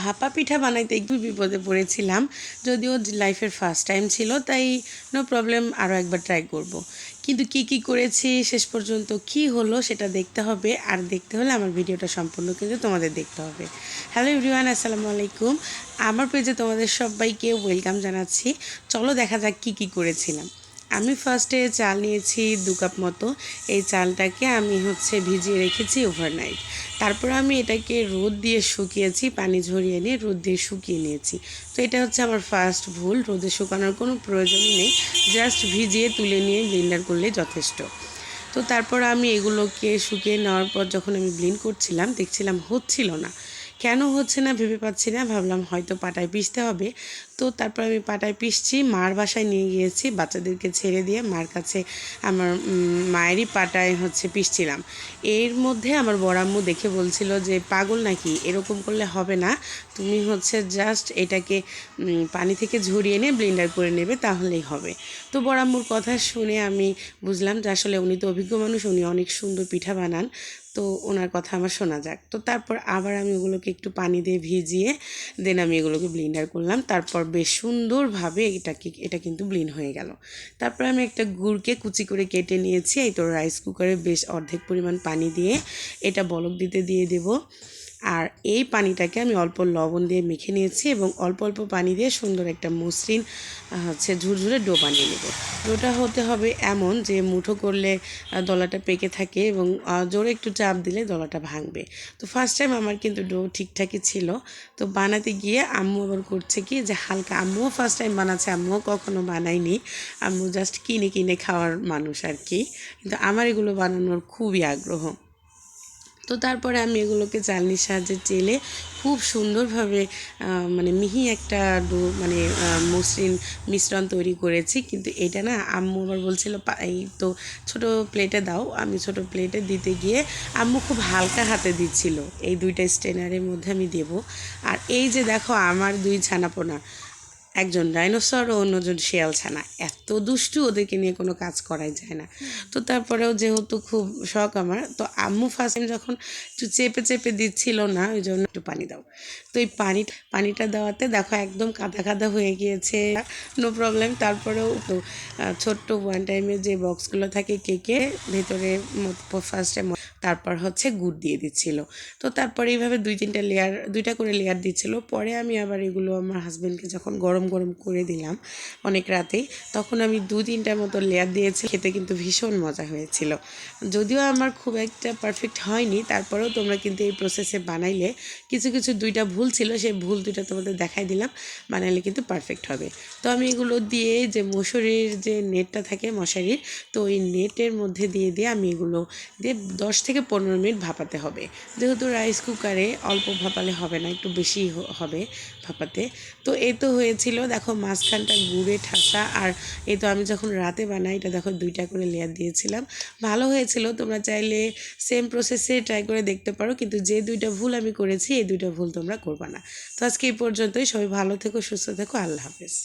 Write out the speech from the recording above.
ভাপা পিঠা বানাইতে একটু বিপদে পড়েছিলাম, যদিও লাইফের ফার্স্ট টাইম ছিল, তাই নো প্রবলেম, আরও একবার ট্রাই করব। কিন্তু কি করেছি শেষ পর্যন্ত কি হলো সেটা দেখতে হবে, আর দেখতে হলে আমার ভিডিওটা সম্পূর্ণ কিন্তু তোমাদের দেখতে হবে। হ্যালো এভরিওয়ান, আসসালামু আলাইকুম। আমার পেজে তোমাদের সবাইকে ওয়েলকাম জানাচ্ছি। চলো দেখা যাক কি করেছিলাম। আমি ফার্স্টে চাল নিয়েছি 2 কাপ মতো। এই চালটাকে আমি ভিজিয়ে রেখেছি ওভারনাইট। তারপর আমি এটাকে রোদ দিয়ে শুকিয়েছি, পানি ঝরিয়ে নিয়ে রোদ দিয়ে শুকিয়ে নিয়েছি। তো এটা আমার ফার্স্ট ভুল, রোদে শুকানোর কোনো প্রয়োজনই নেই, জাস্ট ভিজিয়ে তুলে নিয়ে ব্লেন্ডার করলেই যথেষ্ট। তো তারপর আমি এগুলোকে শুকিয়ে নেওয়ার পর যখন আমি ব্লেন্ড করছিলাম দেখছিলাম হচ্ছিল না। কেন হচ্ছে না ভেবে পাচ্ছি না, ভাবলাম হয়তো পাটায় পিষতে হবে। তো তারপর আমি পাটায় পিষছি, মার বাসায় নিয়ে গিয়েছি বাচ্চাদেরকে ছেড়ে দিয়ে মার কাছে আমার মায়েরই পাটায় পিষছিলাম। এর মধ্যে আমার বড় আম্মু দেখে বলছিল যে পাগল নাকি, এরকম করলে হবে না, তুমি জাস্ট এটাকে পানি থেকে ঝরিয়ে নিয়ে ব্লেন্ডার করে নেবে, তাহলেই হবে। তো বড় আম্মুর কথা শুনে আমি বুঝলাম যে আসলে উনি তো অভিজ্ঞ মানুষ, উনি অনেক সুন্দর পিঠা বানান, তো ওনার কথা আমার শোনা যাক। তো তারপর আবার আমি ওগুলোকে একটু পানি দিয়ে ভিজিয়ে দেন আমি এগুলোকে ব্লেন্ডার করলাম। তারপর বেশ সুন্দরভাবে এটা কিন্তু ব্লেন্ড হয়ে গেল। তারপর আমি একটা গুড়কে কুচি করে কেটে নিয়েছি। এই তো রাইস কুকারে বেশ অর্ধেক পরিমাণ পানি দিয়ে এটা বলক দিতে দিয়ে দেব। আর এই পানিটাকে আমি অল্প লবণ দিয়ে মেখে নিয়েছি এবং অল্প অল্প পানি দিয়ে সুন্দর একটা মসৃণ ঝুরঝুরে ডো বানিয়ে নেব। ডোটা হতে হবে এমন যে মুঠো করলে দলাটা পেকে থাকে এবং জোরে একটু চাপ দিলে দলাটা ভাঙবে। তো ফার্স্ট টাইম আমার কিন্তু ডো ঠিকঠাকই ছিল। তো বানাতে গিয়ে আম্মু আবার করছে কি যে হালকা, আম্মুও ফার্স্ট টাইম বানাচ্ছে, আম্মুও কখনো বানায়নি, আম্মু জাস্ট কিনে খাওয়ার মানুষ আর কি। কিন্তু আমার এগুলো বানানোর খুবই আগ্রহ। তো তারপরে আমি এগুলোকে চালনির সাহায্যে চেলে খুব সুন্দরভাবে মিহি একটা ডো মসৃণ মিশ্রণ তৈরি করেছি। কিন্তু এটা না আম্মু আবার বলছিল এই তো ছোটো প্লেটে দাও। আমি ছোটো প্লেটে দিতে গিয়ে আম্মু খুব হালকা হাতে দিচ্ছিল। এই 2টা স্ট্রেনারের মধ্যে আমি দেব। আর এই যে দেখো আমার 2 ছানাপোনা, একজন ডাইনোসর ও অন্যজন শেয়াল ছানা, এত দুষ্টু, ওদেরকে নিয়ে কোনো কাজ করাই যায় না। তো তারপরেও যেহেতু খুব শখ আমার, তো আম্মু ফার্স্ট টাইম যখন একটু চেপে দিচ্ছিল না, ওই জন্য একটু পানি দাও। তো এই পানিটা দেওয়াতে দেখো একদম কাদা কাদা হয়ে গিয়েছে, নো প্রবলেম। তারপরেও তো ছোট্ট ওয়ান টাইমের যে বক্সগুলো থাকে কেকের ভেতরে ফার্স্ট টাইম, তারপর গুড় দিয়ে দিচ্ছিল। তো তারপরে এইভাবে 2-3টা লেয়ার, 2টা করে লেয়ার দিচ্ছিল। পরে আমি আবার এগুলো আমার হাজব্যান্ডকে যখন গরম করে দিলাম অনেক রাতেই, তখন আমি 2-3টার মতো লেয়ার দিয়েছি। খেতে কিন্তু ভীষণ মজা হয়েছিল। যদিও আমার খুব একটা পারফেক্ট হয়নি, তারপরেও তোমরা কিন্তু এই প্রসেসে বানাইলে কিছু 2টা ভুল ছিল, সেই ভুল 2টা তোমাদের দেখাই দিলাম, বানাইলে কিন্তু পারফেক্ট হবে। তো আমি এগুলো দিয়ে যে মশুরির যে নেটটা থাকে মশারির, তো ওই নেটের মধ্যে দিয়ে আমি এগুলো দিয়ে 10 থেকে 15 মিনিট ভাপাতে হবে। যেহেতু রাইস কুকারে অল্প ভাপালে হবে না, একটু বেশি হবে ভাপাতে। তো এই তো হয়েছিল, দেখো মাঝখানটা গুড়ে ঠাসা। আর এই তো আমি যখন রাতে বানাই, এটা দেখো 2টা করে লেয়ার দিয়েছিলাম, ভালো হয়েছিল। তোমরা চাইলে সেম প্রসেসে ট্রাই করে দেখতে পারো, কিন্তু যে 2টা ভুল আমি করেছি এই 2টা ভুল তোমরা করবা না। তো আজকে এই পর্যন্তই, সবাই ভালো থেকো, সুস্থ থেকো, আল্লাহ হাফেজ।